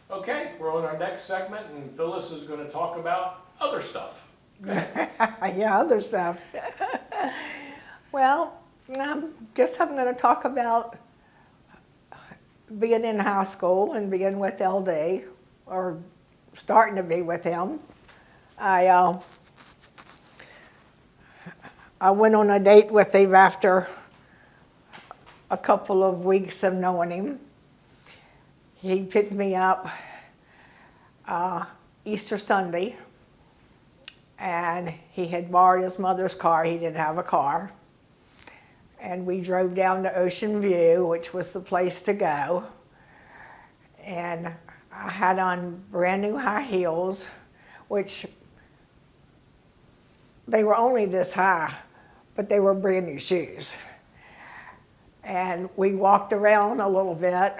Okay, we're on our next segment, and Phyllis is going to talk about other stuff. Yeah, other stuff. Well, guess I'm going to talk about being in high school and being with LD, or starting to be with him. I went on a date with him after a couple of weeks of knowing him. He picked me up Easter Sunday, and he had borrowed his mother's car. He didn't have a car. And we drove down to Ocean View, which was the place to go. And I had on brand new high heels, which they were only this high, but they were brand new shoes. And we walked around a little bit,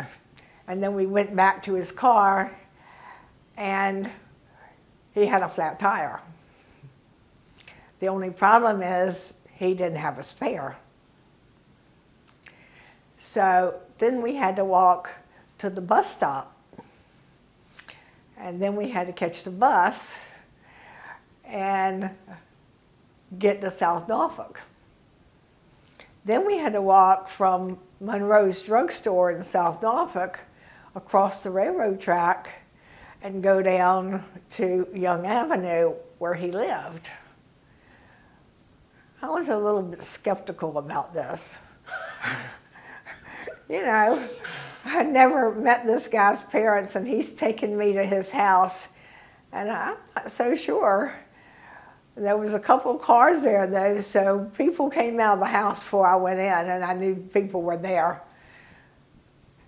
and then we went back to his car, and he had a flat tire. The only problem is he didn't have a spare. So then we had to walk to the bus stop, and then we had to catch the bus and get to South Norfolk. Then we had to walk from Monroe's drugstore in South Norfolk across the railroad track and go down to Young Avenue where he lived. I was a little bit skeptical about this. You know, I never met this guy's parents, and he's taken me to his house, and I'm not so sure. There was a couple of cars there, though, so people came out of the house before I went in, and I knew people were there.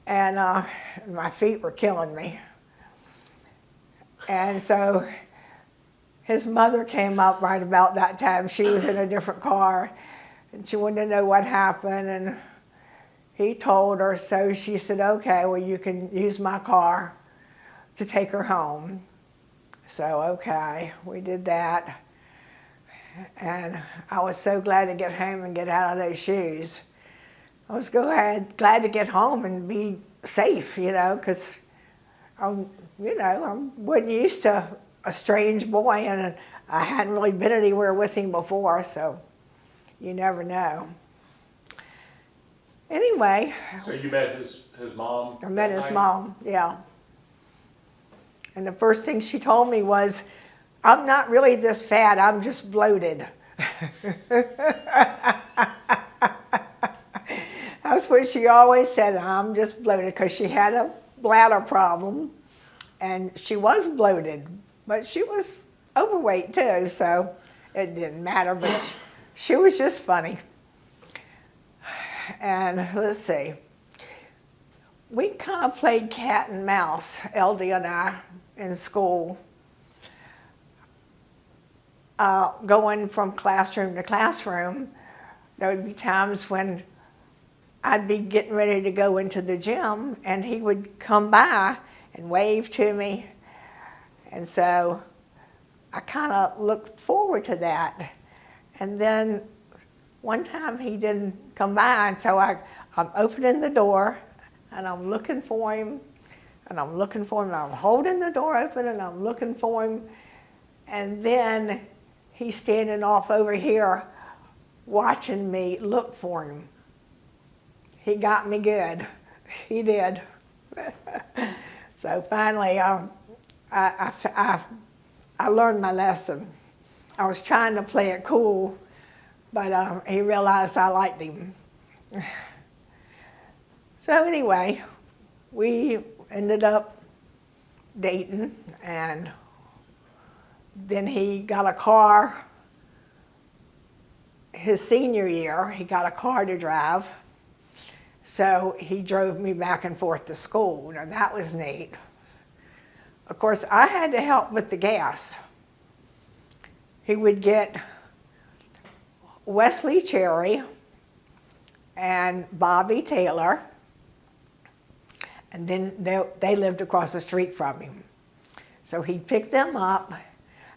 And my feet were killing me. And so his mother came up right about that time. She was in a different car, and she wanted to know what happened, and he told her, so she said, okay, well, you can use my car to take her home. So, okay, we did that. And I was so glad to get home and get out of those shoes. I was glad to get home and be safe, you know, because I wasn't used to a strange boy, and I hadn't really been anywhere with him before, so you never know. Anyway. So you met his mom? I met his mom, yeah. And the first thing she told me was, I'm not really this fat, I'm just bloated. That's what she always said, I'm just bloated, because she had a bladder problem, and she was bloated, but she was overweight too, so it didn't matter, but she was just funny. And let's see, we kind of played cat and mouse, LD and I, in school. Going from classroom to classroom, there would be times when I'd be getting ready to go into the gym, and he would come by and wave to me. And so I kind of looked forward to that. And then one time he didn't come by, and so I'm opening the door, and I'm looking for him, and I'm looking for him. I'm holding the door open, and I'm looking for him. And then he's standing off over here watching me look for him. He got me good. He did. So finally, I learned my lesson. I was trying to play it cool, but he realized I liked him. So anyway, we ended up dating, and then he got a car. His senior year, he got a car to drive, so he drove me back and forth to school. Now that was neat. Of course, I had to help with the gas. He would get Wesley Cherry and Bobby Taylor, and then they lived across the street from him. So he'd pick them up,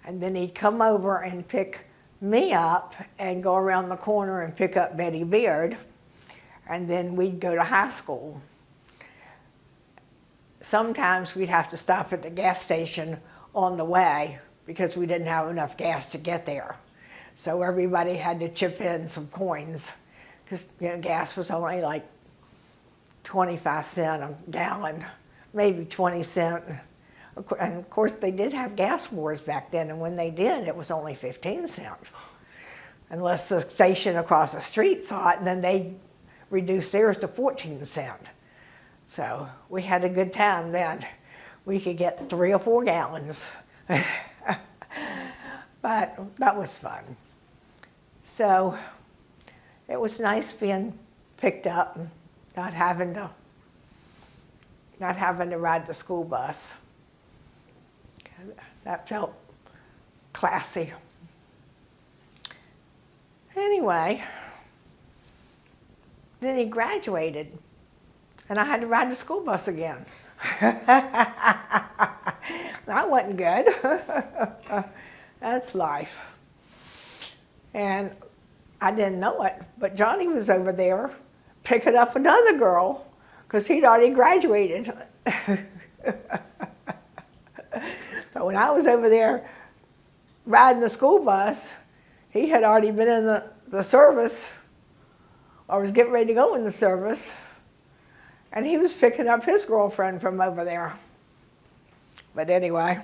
and then he'd come over and pick me up and go around the corner and pick up Betty Beard, and then we'd go to high school. sometimes we'd have to stop at the gas station on the way because we didn't have enough gas to get there. So everybody had to chip in some coins because gas was only like 25 cents a gallon, maybe 20 cents. And of course, they did have gas wars back then, and when they did, it was only 15 cents. Unless the station across the street saw it, and then they reduced theirs to 14 cents. So we had a good time then. We could get 3 or 4 gallons. But that was fun. So it was nice being picked up and not having to ride the school bus. That felt classy. Anyway, then he graduated, and I had to ride the school bus again. That wasn't good. That's life. And I didn't know it, but Johnny was over there picking up another girl because he'd already graduated. So when I was over there riding the school bus, he had already been in the service, or was getting ready to go in the service, and he was picking up his girlfriend from over there. But anyway,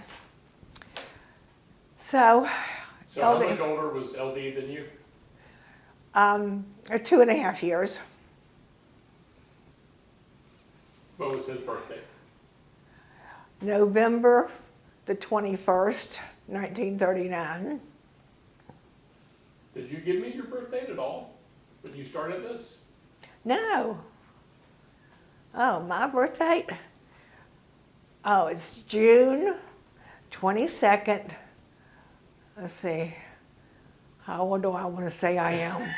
So how much older was LD than you? 2.5 years. What was his birthday? November the 21st, 1939. Did you give me your birth date at all when you started this? No. Oh, my birth date? Oh, it's June 22nd. Let's see. How old do I want to say I am?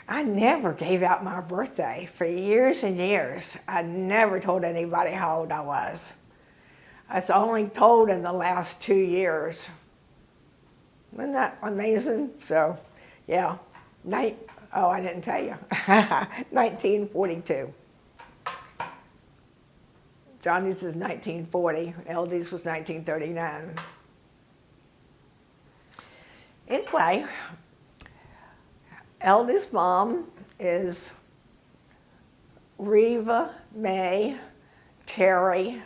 I never gave out my birthday for years and years. I never told anybody how old I was. I was only told in the last 2 years. Isn't that amazing? So, yeah. I didn't tell you. 1942. Johnny's is 1940. LD's was 1939. Anyway, LD's mom is Reva May Terry.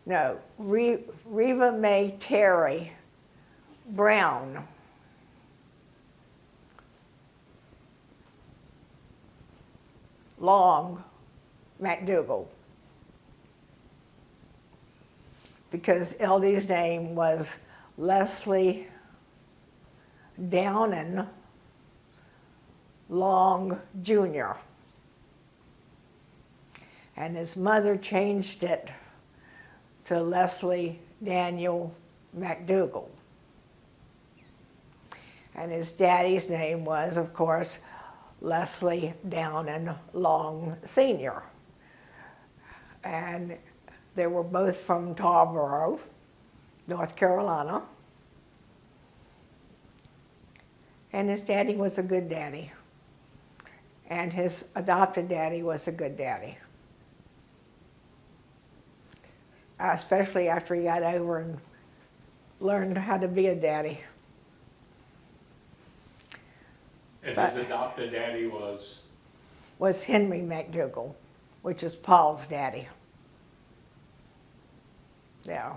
No, Reva May Terry Brown. Long McDougal. Because LD's name was Leslie Downen Long Jr. And his mother changed it to Leslie Daniel McDougal. And his daddy's name was, of course, Leslie Downen Long Sr. And they were both from Tarboro, North Carolina. And his daddy was a good daddy. And his adopted daddy was a good daddy. Especially after he got over and learned how to be a daddy. And his adopted daddy was? Was Henry McDougal, which is Paul's daddy. Yeah.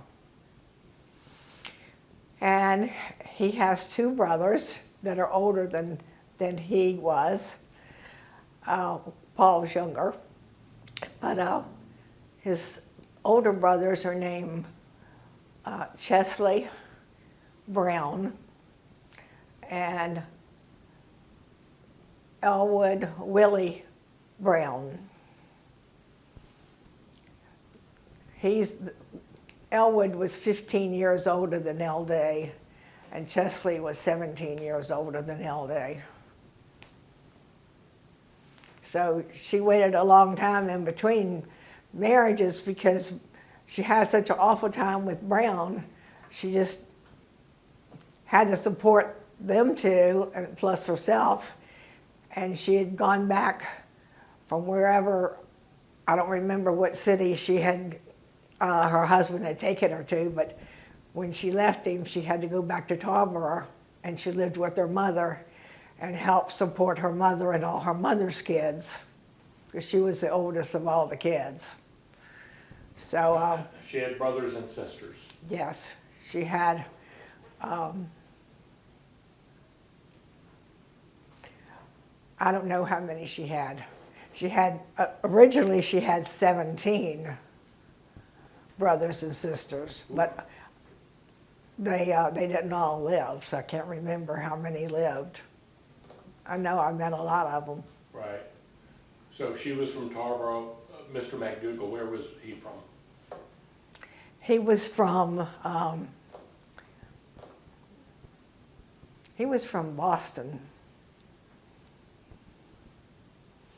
And he has 2 brothers that are older than he was. Paul's younger. But his older brothers are named Chesley Brown and Elwood Willie Brown. Elwood was 15 years older than LD, and Chesley was 17 years older than LD. So she waited a long time in between marriages because she had such an awful time with Brown. She just had to support them 2, and plus herself, and she had gone back from wherever, I don't remember what city she had, her husband had taken her to, but when she left him, she had to go back to Tarboro, and she lived with her mother and helped support her mother and all her mother's kids, because she was the oldest of all the kids. So She had brothers and sisters. yes, she had. I don't know how many she had. She had, originally she had 17 brothers and sisters, but they didn't all live, so I can't remember how many lived. I know I met a lot of them. Right. So she was from Tarboro. Mr. McDougal, where was he from? He was from Boston.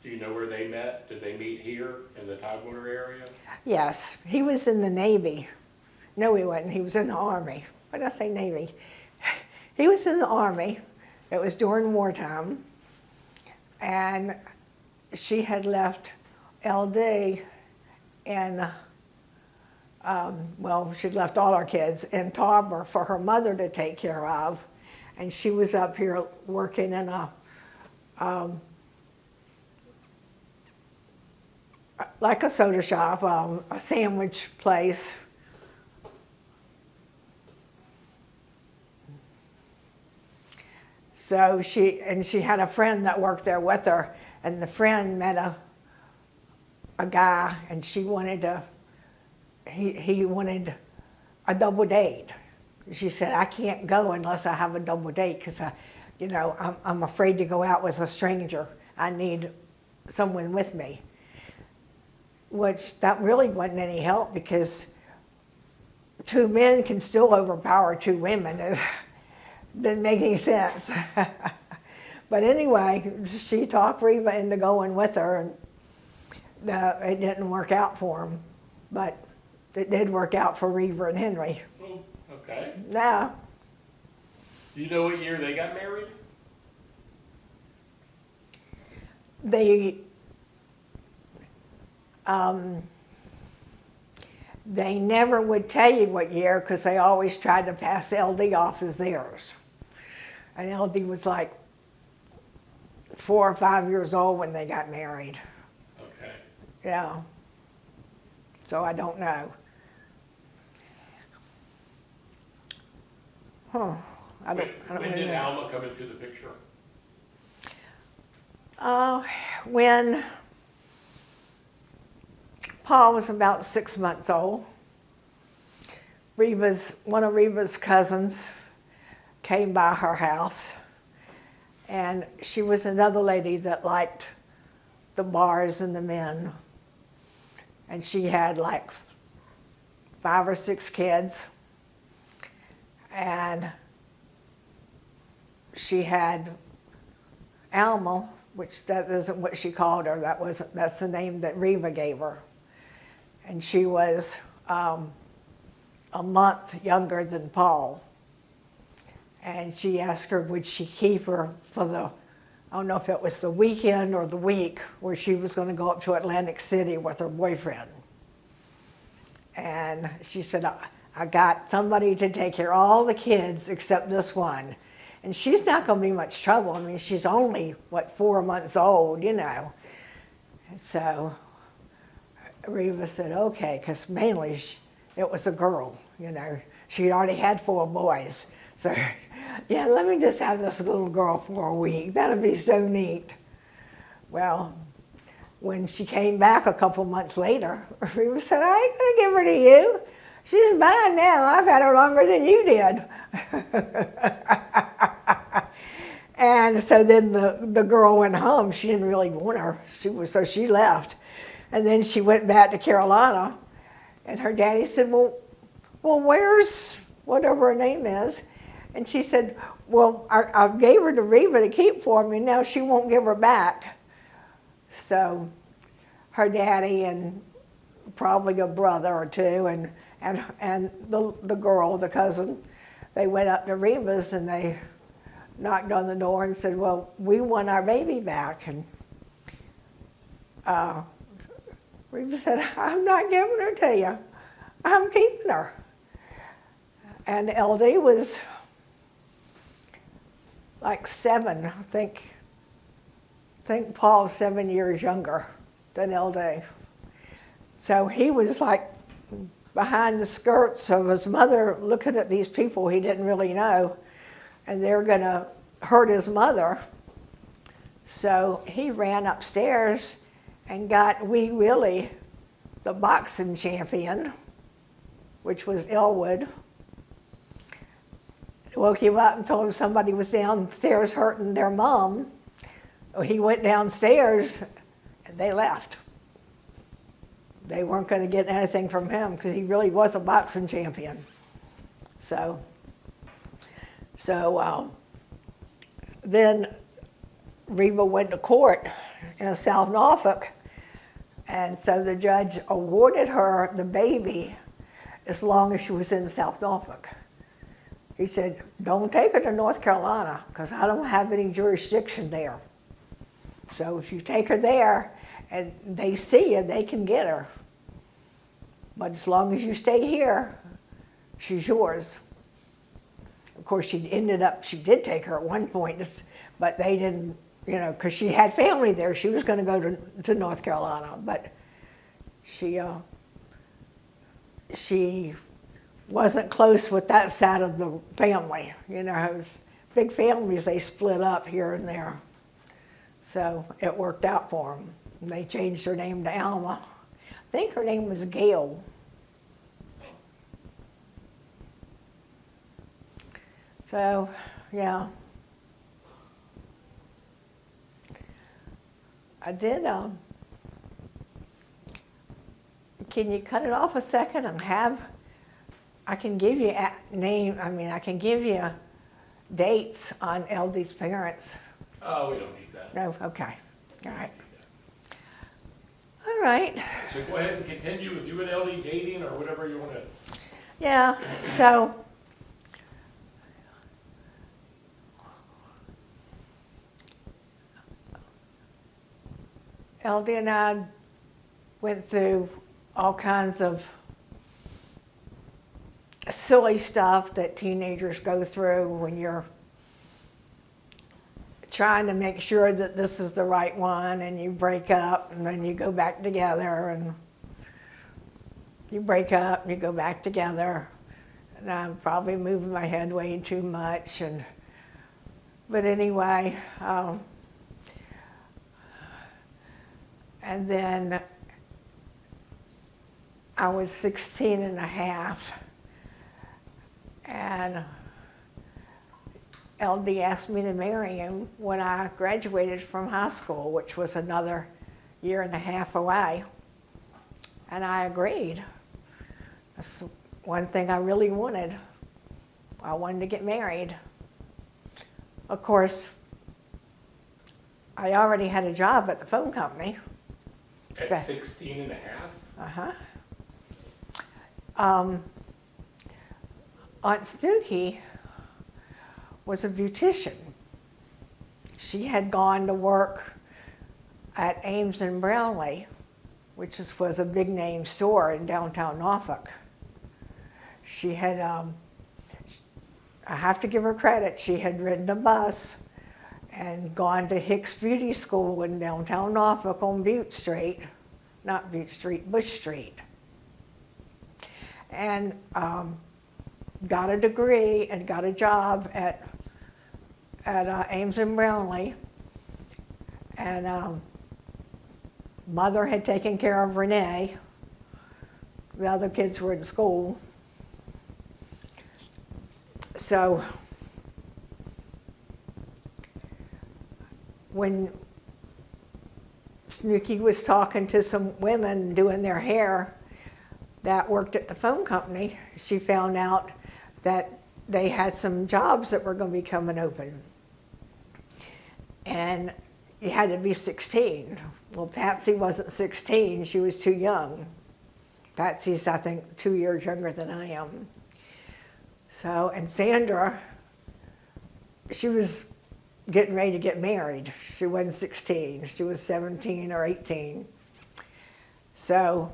Do you know where they met? Did they meet here in the Tidewater area? Yes, he was in the Navy. No, he wasn't. He was in the Army. Why did I say Navy? He was in the Army. It was during wartime. And she had left LD in, well, she'd left all our kids in Tarboro for her mother to take care of. And she was up here working in a, like a soda shop, a sandwich place. So she had a friend that worked there with her, and the friend met a guy, and she wanted he wanted a double date. She said, I can't go unless I have a double date, because I'm afraid to go out with a stranger. I need someone with me. Which that really wasn't any help, because 2 men can still overpower 2 women. It didn't make any sense. But anyway, she talked Reva into going with her, and it didn't work out for them. But it did work out for Reva and Henry. Oh, okay. Yeah. Do you know what year they got married? They never would tell you what year, because they always tried to pass LD off as theirs. And LD was like 4 or 5 years old when they got married. Okay. Yeah. So I don't know. Huh. When did Alma come into the picture? When Paul was about 6 months old, one of Reva's cousins came by her house, and she was another lady that liked the bars and the men. And she had like 5 or 6 kids, and she had Alma, which that isn't what she called her. That's the name that Reva gave her. And she was a month younger than Paul. And she asked her, would she keep her for I don't know if it was the weekend or the week, where she was going to go up to Atlantic City with her boyfriend. And she said, I got somebody to take care of all the kids except this one. And she's not going to be much trouble. I mean, she's only, 4 months old, And so Reva said, okay, because mainly it was a girl, She already had 4 boys. So, yeah, let me just have this little girl for a week. That'd be so neat. Well, when she came back a couple months later, Reva said, I ain't going to give her to you. She's mine now. I've had her longer than you did. And so then the girl went home. She didn't really want her. So she left. And then she went back to Carolina. And her daddy said, well, where's whatever her name is? And she said, well, I gave her to Reva to keep for me. Now she won't give her back. So her daddy and probably a brother or two and the girl, the cousin, they went up to Reva's, and knocked on the door and said, well, we want our baby back. And Reba said, I'm not giving her to you. I'm keeping her. And LD was like 7, I think Paul's 7 years younger than LD. So he was like behind the skirts of his mother looking at these people he didn't really know, and they're going to hurt his mother. So he ran upstairs and got Wee Willie, the boxing champion, which was Elwood. Woke him up and told him somebody was downstairs hurting their mom. He went downstairs and they left. They weren't going to get anything from him because he really was a boxing champion. So then Reba went to court in South Norfolk, and so the judge awarded her the baby as long as she was in South Norfolk. He said, don't take her to North Carolina because I don't have any jurisdiction there. So if you take her there and they see you, they can get her. But as long as you stay here, she's yours. Of course, she did take her at one point, but they didn't, because she had family there. She was going to go to North Carolina, but she wasn't close with that side of the family. Big families, they split up here and there. So it worked out for them. They changed her name to Alma. I think her name was Gail. So, yeah. I did, can you cut it off a second and I can give you I can give you dates on LD's parents. Oh, we don't need that. No, okay, all right. All right. So go ahead and continue with you and LD dating or whatever you want to. Yeah, so LD and I went through all kinds of silly stuff that teenagers go through when you're trying to make sure that this is the right one, and you break up and then you go back together, and you break up and you go back together. And I'm probably moving my head way too much, but anyway, and then I was 16 and a half, and LD asked me to marry him when I graduated from high school, which was another year and a half away. And I agreed. That's one thing I really wanted. I wanted to get married. Of course, I already had a job at the phone company. At 16 and a half? Aunt Snooky was a beautician. She had gone to work at Ames and Brownlee, which was a big name store in downtown Norfolk. She had, I have to give her credit, she had ridden a bus and gone to Hicks Beauty School in downtown Norfolk on Butte Street, not Butte Street, Bush Street. And got a degree and got a job at Ames and Brownlee. And mother had taken care of Renee. The other kids were in school. So when Snooky was talking to some women doing their hair that worked at the phone company, she found out that they had some jobs that were going to be coming open. And you had to be 16. Well, Patsy wasn't 16, she was too young. Patsy's, I think, 2 years younger than I am. So, and Sandra she was getting ready to get married. She wasn't 16. She was 17 or 18. So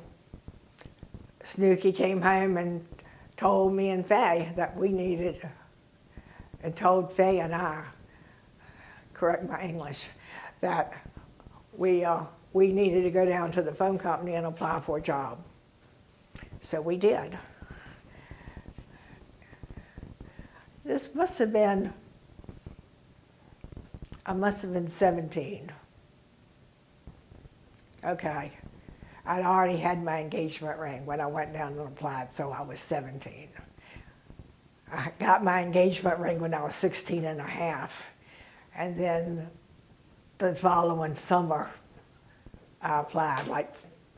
Snooky came home and told me and Faye that we needed, and told Faye and I, correct my English, that we needed to go down to the phone company and apply for a job. So we did. This must have been, I must have been 17. Okay. I'd already had my engagement ring when I went down and applied, so I was 17. I got my engagement ring when I was 16 and a half. And then the following summer, I applied, like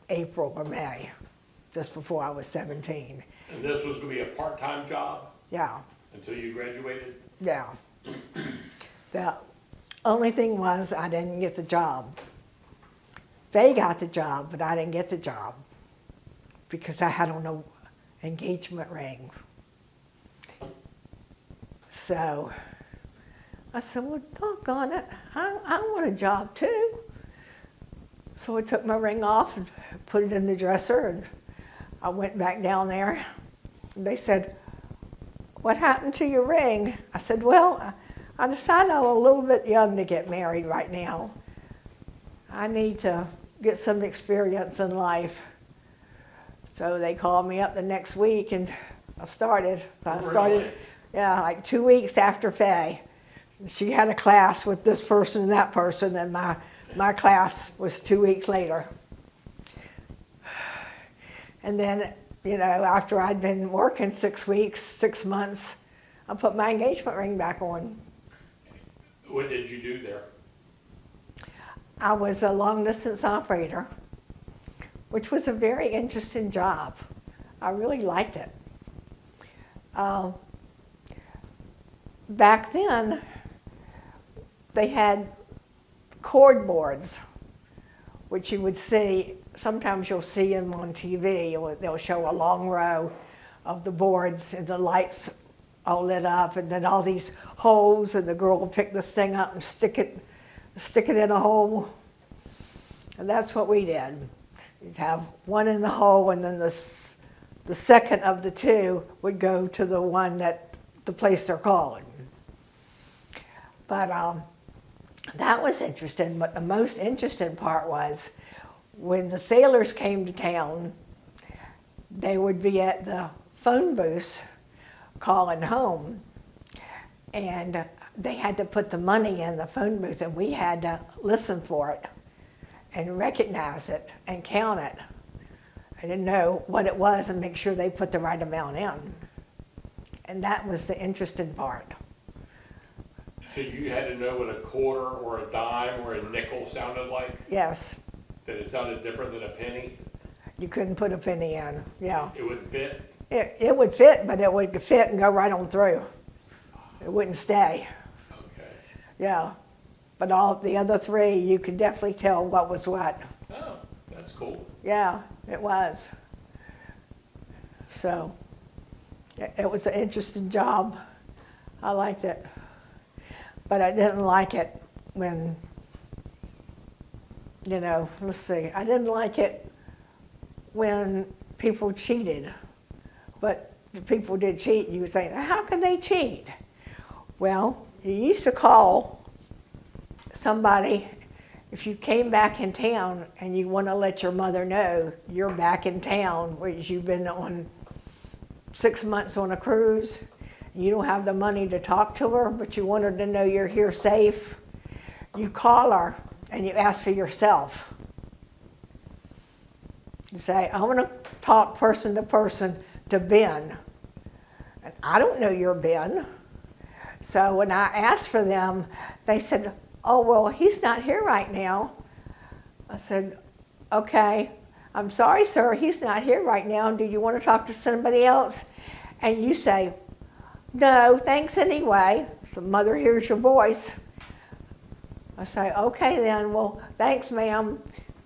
April or May, just before I was 17. And this was going to be a part-time job Yeah, until you graduated? yeah. The only thing was I didn't get the job. They got the job, but I didn't get the job because I had on an engagement ring. So I said, well, doggone it, I want a job too. So I took my ring off and put it in the dresser, and I went back down there. And they said, what happened to your ring? I said, well, I decided I'm a little bit young to get married right now. I need to get some experience in life. So they called me up the next week, and I started. Really? Yeah, like 2 weeks after Faye. She had a class with this person and that person, and my class was 2 weeks later. And then, you know, after I'd been working 6 weeks, 6 months, I put my engagement ring back on. What did you do there? I was a long-distance operator, which was a very interesting job. I really liked it. Back then, they had cord boards, which you would see, sometimes you'll see them on TV. They'll show a long row of the boards and the lights all lit up, and then all these holes, and the girl will pick this thing up and stick it in a hole. And that's what we did. You'd have one in the hole, and then the second of the two would go to the one that the place they're calling. But that was interesting. But the most interesting part was when the sailors came to town, they would be at the phone booths calling home, and they had to put the money in the phone booth, and we had to listen for it and recognize it and count it. I didn't know what it was and make sure they put the right amount in. And that was the interesting part. So you had to know what a quarter or a dime or a nickel sounded like? Yes. That it sounded different than a penny? You couldn't put a penny in, yeah. It wouldn't fit? It would fit, but it would fit and go right on through. It wouldn't stay. Okay. Yeah. But all the other three, you could definitely tell what was what. Oh, that's cool. Yeah, it was. So it was an interesting job. I liked it. But I didn't like it when, you know, let's see. I didn't like it when people cheated. But the people did cheat, and you would say, how can they cheat? Well, you used to call somebody, if you came back in town and you want to let your mother know you're back in town, whereas you've been on 6 months on a cruise, and you don't have the money to talk to her, but you want her to know you're here safe, you call her and you ask for yourself. You say, I want to talk person to person to Ben. And I don't know you're Ben. So when I asked for them, they said, oh, well, he's not here right now. I said, okay, I'm sorry, sir, he's not here right now. Do you want to talk to somebody else? And you say, no, thanks anyway. So mother hears your voice. I say, okay then, well, thanks, ma'am.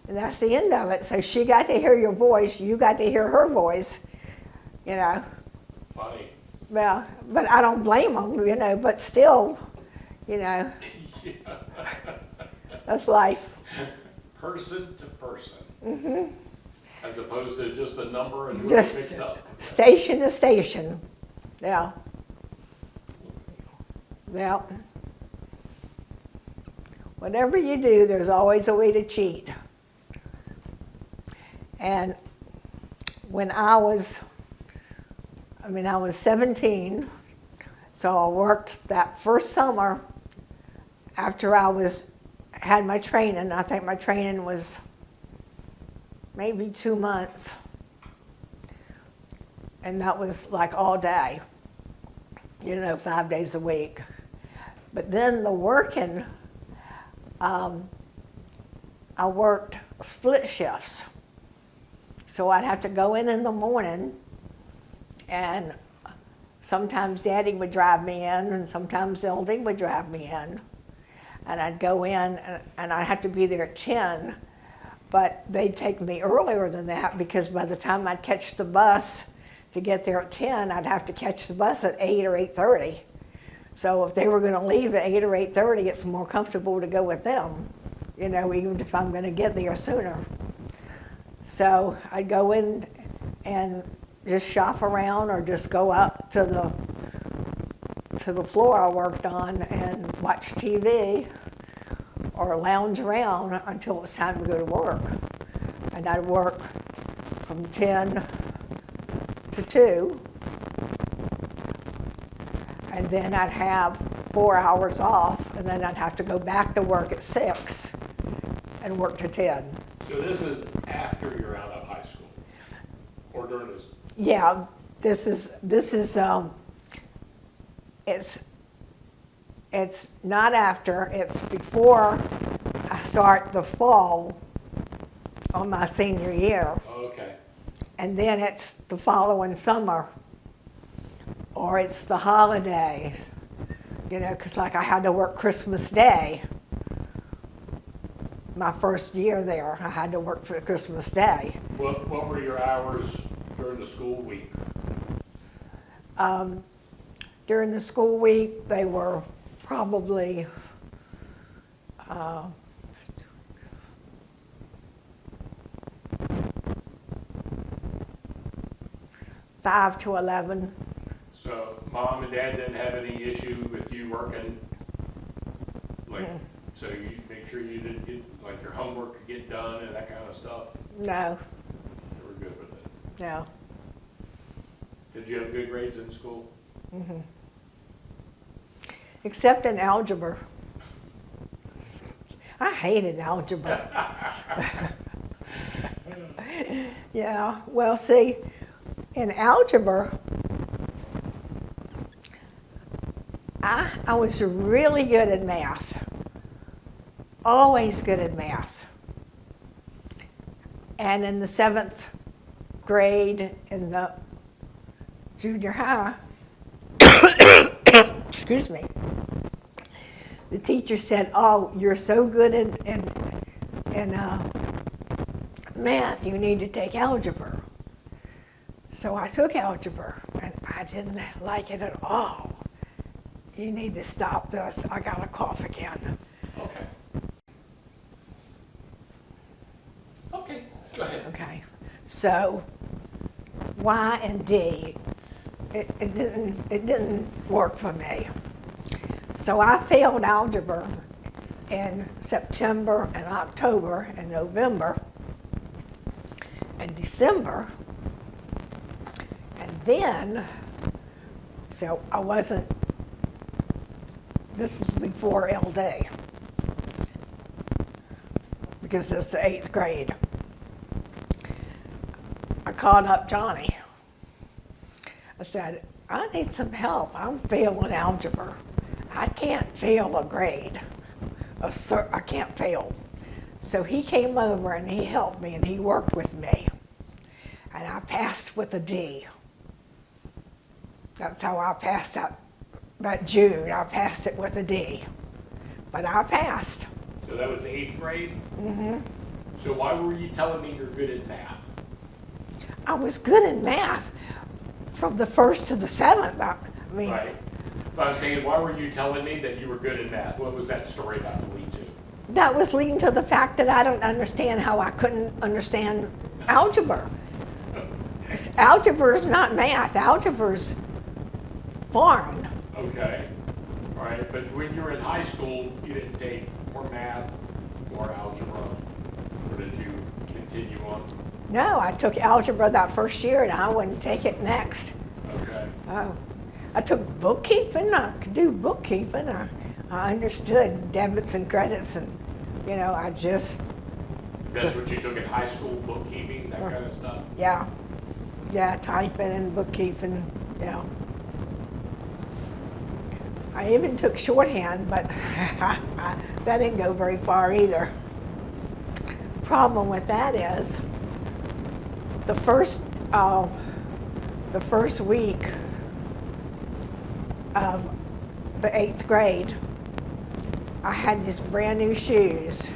And that's the end of it. So she got to hear your voice, you got to hear her voice, you know. Funny. Well, but I don't blame them, you know, but still, you know, Yeah. that's life. Person to person. As opposed to just a number and who it Just picks up. station to station. Yeah. Yeah. Whatever you do, there's always a way to cheat. And when I was 17, so I worked that first summer after had my training. I think my training was maybe 2 months. And that was like all day, 5 days a week. But then the working, I worked split shifts. So I'd have to go in the morning, and sometimes Daddy would drive me in, and sometimes LD would drive me in. And I'd go in, and I'd have to be there at 10, but they'd take me earlier than that because by the time I'd catch the bus to get there at 10, I'd have to catch the bus at 8 or 8:30. So if they were going to leave at 8 or 8:30, it's more comfortable to go with them, even if I'm going to get there sooner. So I'd go in and just shop around or just go up to the floor I worked on and watch TV or lounge around until it was time to go to work. And I'd work from 10 to 2, and then I'd have 4 hours off, and then I'd have to go back to work at 6 and work to 10. So this is after you're out of high school, or during this? Yeah, this is it's not after, it's before I start the fall on my senior year. Okay. And then it's the following summer, or it's the holiday, because like I had to work Christmas Day. My first year there, I had to work for Christmas Day. What were your hours during the school week? During the school week, they were probably 5 to 11. So Mom and Dad didn't have any issue with you working? So you make sure you didn't get, your homework could get done and that kind of stuff? No, They were good with it? no. Did you have good grades in school? Mm-hmm. Except in algebra. I hated algebra. Yeah, well, see, in algebra, I was really good at math. Always good at math. And in the 7th grade in the junior high, excuse me, the teacher said, "Oh, you're so good in math, you need to take algebra." So I took algebra, and I didn't like it at all. You need to stop this. I got a cough again. Okay. Okay, go ahead. Okay, so Y and D, it didn't work for me. So I failed algebra in September and October and November and December. And then, so I wasn't, this is before LD, because it's the 8th grade. I called up Johnny. I said, "I need some help. I'm failing algebra. I can't fail a grade. I can't fail." So he came over and he helped me and he worked with me. And I passed with a D. That's how I passed that June. I passed it with a D. But I passed. So that was 8th grade? Mm-hmm. So why were you telling me you're good at math? I was good in math from the 1st to the 7th. I mean, Right. But I'm saying, why were you telling me that you were good in math? What was that story about to lead to? That was leading to the fact that I don't understand how I couldn't understand algebra. Algebra is not math. Algebra is foreign. Okay, all right, but when you were in high school, you didn't take more math, more algebra, or did you continue on? No, I took algebra that first year and I wouldn't take it next. Okay, Oh, I took bookkeeping. I could do bookkeeping. I understood debits and credits, and I just that's what you took in high school, bookkeeping, that kind of stuff? yeah, typing and bookkeeping. Yeah. I even took shorthand, but that didn't go very far either. Problem with that is the first week of the 8th grade, I had these brand new shoes.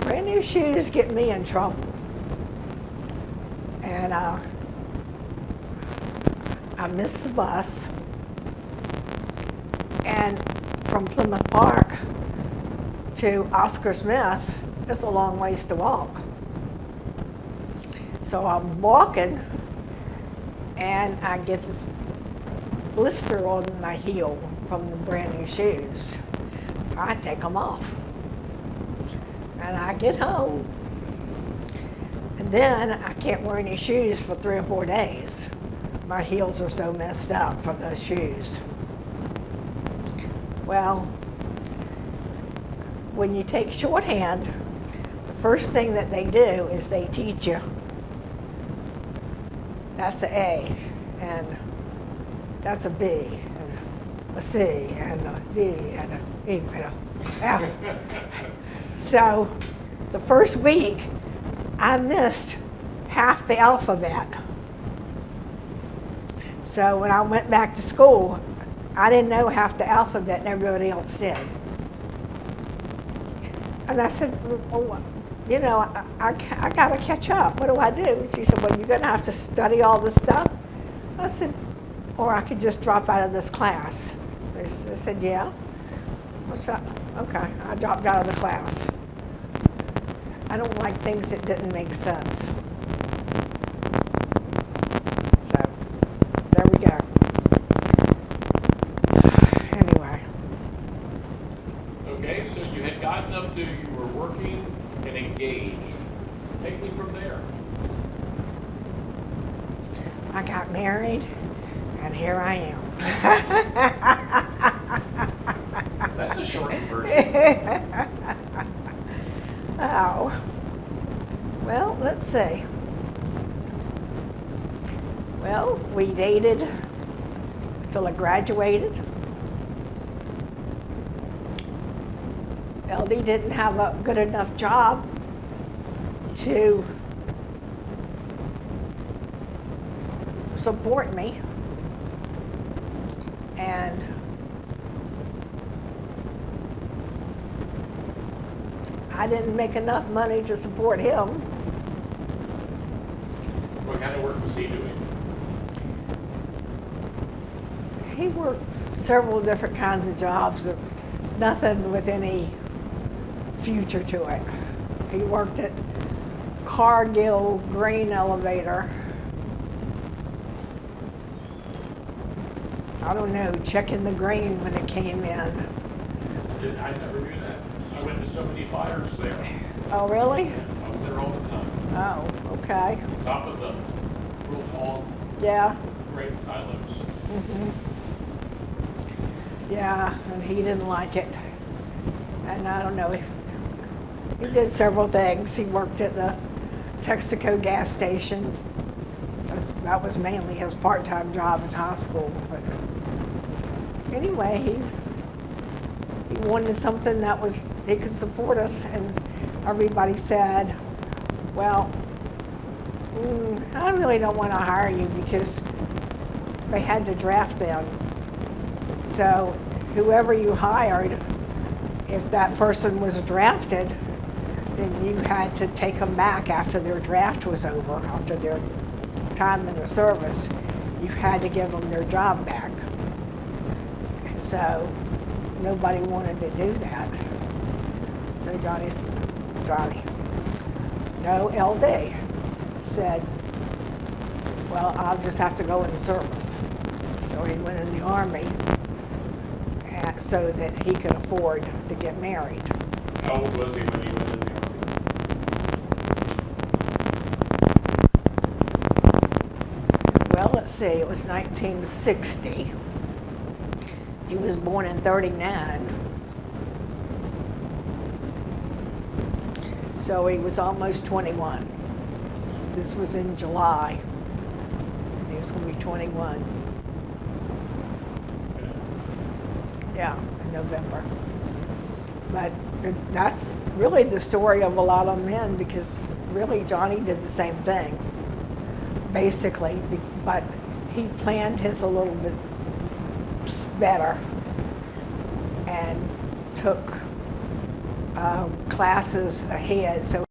Brand new shoes get me in trouble. And I missed the bus. And from Plymouth Park to Oscar Smith, it's a long ways to walk. So I'm walking, and I get this blister on my heel from the brand new shoes. So I take them off. And I get home, and then I can't wear any shoes for 3 or 4 days. My heels are so messed up from those shoes. Well, when you take shorthand, the first thing that they do is they teach you that's an A, and that's a B, and a C, and a D, and an E, and a F. So the first week, I missed half the alphabet. So when I went back to school, I didn't know half the alphabet and everybody else did. And I said, well, I got to catch up. What do I do? She said, well, you're going to have to study all this stuff. I said, or I could just drop out of this class. I said, yeah. What's up? Okay, I dropped out of the class. I don't like things that didn't make sense. So, there we go. Anyway. Okay, so you had gotten up to, you were working and engaged. Take me from there. I got married, and here I am. That's a shortened version. Oh, well, let's see. Well, we dated until I graduated. LD didn't have a good enough job to support me, and I didn't make enough money to support him. What kind of work was he doing? He worked several different kinds of jobs, nothing with any future to it. He worked at Cargill grain elevator. I don't know, checking the grain when it came in. I never knew that. I went to so many fires there. Oh, really? Yeah, I was there all the time. Oh, okay. Top of the real tall Yeah. grain silos. Yeah, and he didn't like it. And I don't know, he did several things. He worked at the Texaco gas station. That was mainly his part-time job in high school. But anyway, he wanted something that he could support us, and everybody said, well, I really don't want to hire you, because they had to draft them. So whoever you hired, if that person was drafted, then you had to take them back after their draft was over, after their time in the service. You had to give them their job back. So nobody wanted to do that. So no, LD said, well, I'll just have to go in the service. So he went in the Army so that he could afford to get married. How old was he when he went in the Army? Well, let's see, it was 1960. He was born in 39. So he was almost 21. This was in July. And he was going to be 21. Yeah, in November. But that's really the story of a lot of men, because really Johnny did the same thing, basically, but he planned his a little bit better and took classes ahead. So